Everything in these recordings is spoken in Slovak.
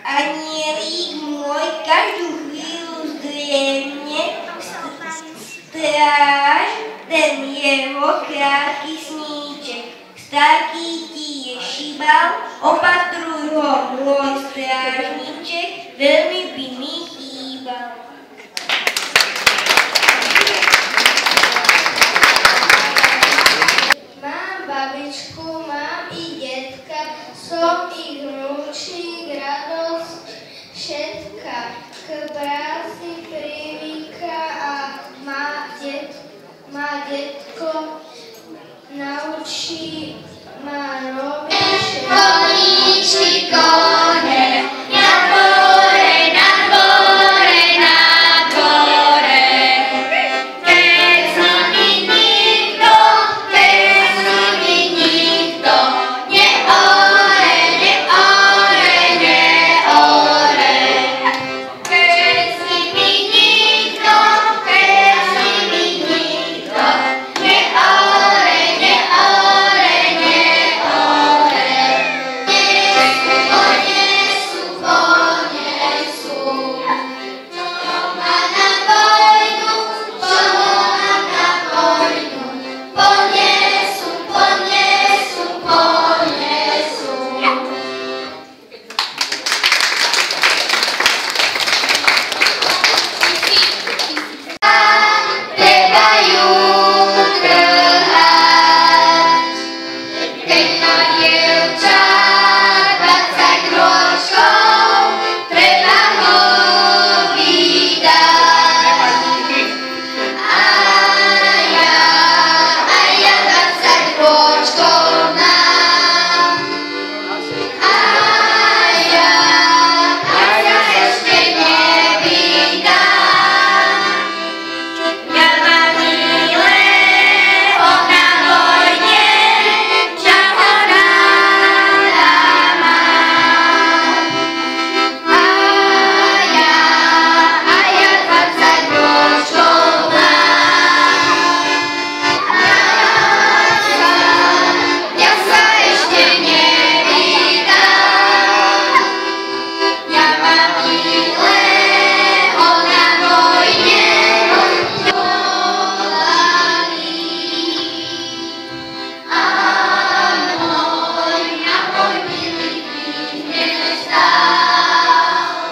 Anielik môj každú chvíľu zdriemne, stráž ten jeho krátky sníček. Starý ti je šibal, opatruj ho môj strážniček, veľmi by mi chýbal. Mám babičku, mám i detka, som ich vnúčik, radosť všetka. K práci privíka a má detko, naučí ma robiť všetko. Koníčky, kone, na dvore, na dvore, na dvore. Keď s nimi nikto, neore, neore, neore. Keď s nimi nikto, neore, neore, neore. Poniesu, poniesu, čo ma na vojnu, poniesu, poniesu, poniesu. Trebajú trhať, keď má dievča 20 ročkov, treba ho vydať. A ja 20 ročkov mám. A ja ešte nevydám. Ja mám milého na vojne, čo ho ráda mám. A ja 20 ročkov mám. Ja sa ešte nevydám. Ja mám milého na vojne, a môj milý nestal.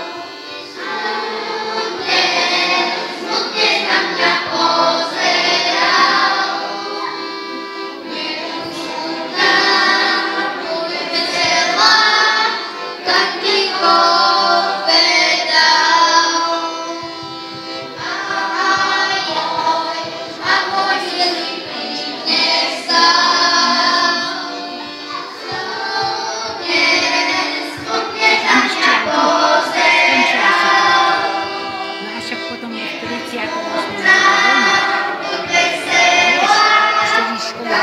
Smutne na mňa pozeral. Nechutná, buď veselá, tak mi povedal. A môj milý nestal. Smutne na mňa pozeral. No a však potom v 38. Buď veselá, ešte vyškola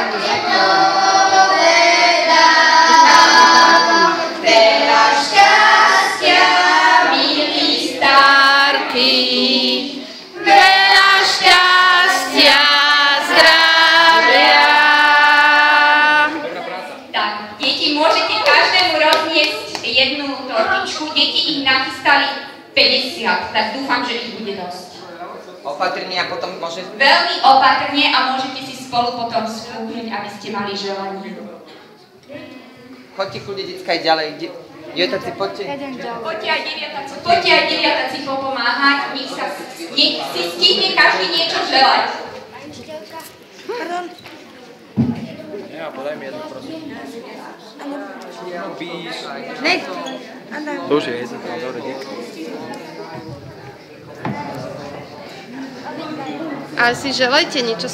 veľa šťastia, milý starky, veľa šťastia, zdravia. Tak, deti, môžete každému rozniesť jednu tortičku. Deti ich nachystali 50, tak dúfam, že ich bude dosť. Opatrne a potom môže... Veľmi opatrne a môžete si spolu potom spúknuť, aby ste mali želanie. Choďte kľudne, decka, aj ďalej. Dietáci, poďte. Poďte aj deviatáci popomáhať, nech si stihne každý niečo želať. Ja, podaj mi jednu, prosím. Nech. To už je jeden, dobre, díky. A si želajte niečo